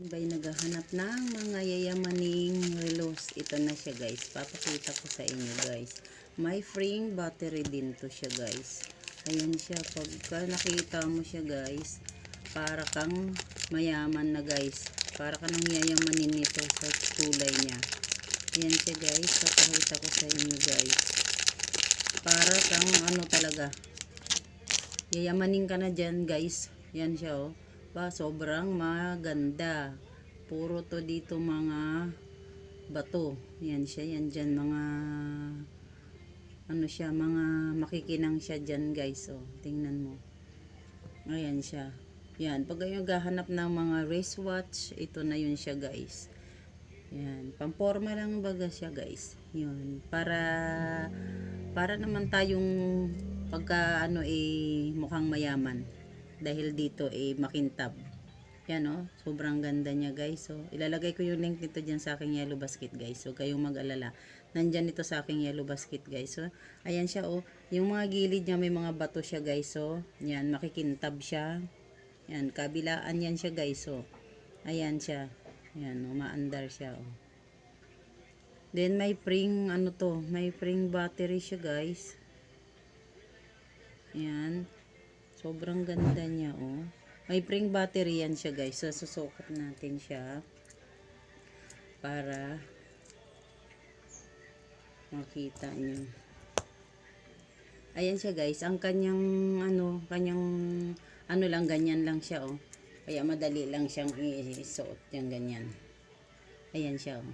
Ba'y naghahanap ng mga yayamaning relos. Ito na siya guys. Papakita ko sa inyo guys. May free battery din to siya guys. Ayan siya. Pagka nakita mo siya guys, para kang mayaman na guys. Para ka nang yayamanin nito sa kulay niya. Ayan siya guys. Papakita ko sa inyo guys. Para kang ano talaga. Yayamanin ka na dyan guys. Yan siya oh. Ba, sobrang maganda. Puro to dito mga bato. Yan siya, yan dyan mga ano siya, mga makikinang siya dyan guys. Oh, tingnan mo. Ayan siya. Yan, pag kayo gahanap ng mga wristwatch, ito na yun siya guys. Yan, pamporma lang baga siya guys. Yun, para naman tayong pagka ano mukhang mayaman. Dahil dito makintab. Yan oh, sobrang ganda niya guys. So, ilalagay ko yung link nito dyan sa aking yellow basket guys. So, kayong mag-alala. Nandyan ito sa aking yellow basket guys. So, ayan siya oh. Yung mga gilid niya may mga bato siya guys. So, yan, makikintab siya. Yan, kabilaan yan siya guys. So, ayan siya. Yan, umaandar siya oh. Then, may pring, ano to, may pring battery siya guys. Yan. Sobrang ganda niya oh. May pring battery yan siya guys. So susukot natin siya para makita niyo. Ayan siya guys. Ang kanyang ano lang, ganyan lang siya oh. Kaya madali lang siyang isuot yung ganyan. Ayan siya oh.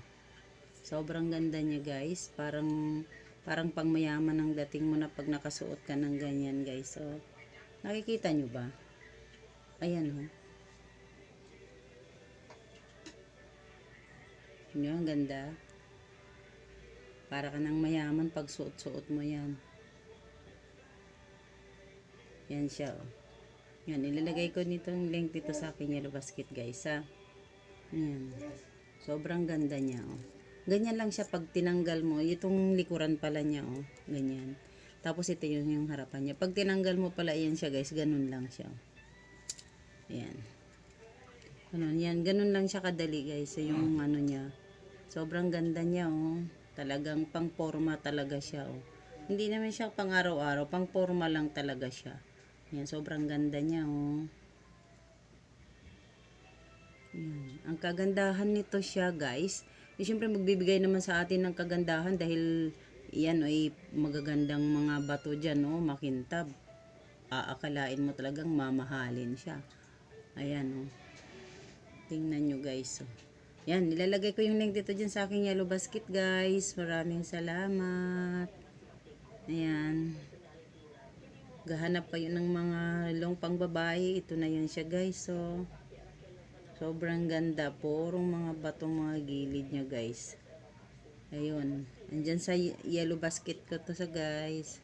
Sobrang ganda niya guys. Parang pangmayaman ang dating mo na pag nakasuot ka ng ganyan guys. So nakikita nyo ba? Ayan ho. Yun, ang ganda. Para ka nang mayaman pag suot-suot mo yan. Yan siya oh. Yan, ilalagay ko nitong link dito sa akin yellow basket guys ha. Yan. Sobrang ganda niya oh. Ganyan lang siya pag tinanggal mo. Itong likuran pala niya oh. Ganyan. Tapos ito yung harapan niya. Pag tinanggal mo pala yan siya guys, ganun lang siya. Ayan. Ganun, yan. Ganun lang siya kadali guys. So, yung ano niya. Sobrang ganda niya oh. Talagang pang forma talaga siya oh. Hindi naman siya pang araw-araw. Pang forma lang talaga siya. Yan. Sobrang ganda niya oh. Yan. Ang kagandahan nito siya guys. Siyempre magbibigay naman sa atin ng kagandahan dahil yan ay magagandang mga bato dyan oh, makintab. Aakalain mo talagang mamahalin siya. Ayan oh. Tingnan nyo guys oh. Yan, nilalagay ko yung link dito dyan sa aking yellow basket guys. Maraming salamat. Ayan. Gahanap kayo ng mga long pang babae. Ito na yun siya guys oh. Sobrang ganda. Purong mga batong mga gilid nyo guys. Ayun. Andyan sa yellow basket ko to sa guys.